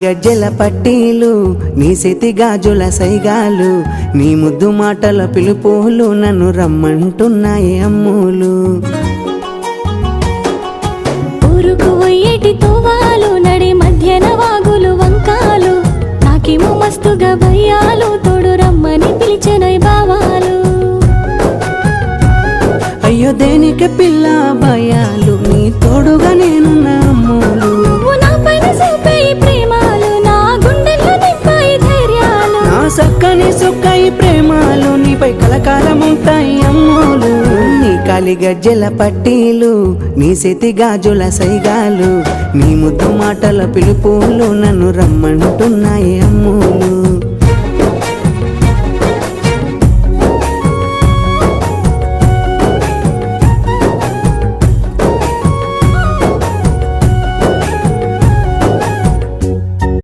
గజ్జెల పట్టీలు నీ చేతి గాజుల సైగాలు నీ ముద్దు మాటల పిలుపులు నన్ను రమ్మంటున్నాయి అమ్ములు. ఊరుకు పోయేటి తోవాలు నడి మధ్యన వాగులు వంకాలు నాకేమో మస్తుగా భయాలు తోడు రమ్మని పిలిచెనై బావాలు. అయ్యో దేనికి పిల్ల భయాలు నీ తోడుగా నేనున్న అమ్ములు. సక్కని సుక్కయి ప్రేమాలు నీపై కలకాలం ఉంటాయి అమ్ములు. నీ కాలి గజ్జెల పట్టీలు నీ చేతి గాజుల సైగాలు నీ ముద్దు మాటల పిలుపులు నన్ను రమ్మంటున్నాయి అమ్ములు.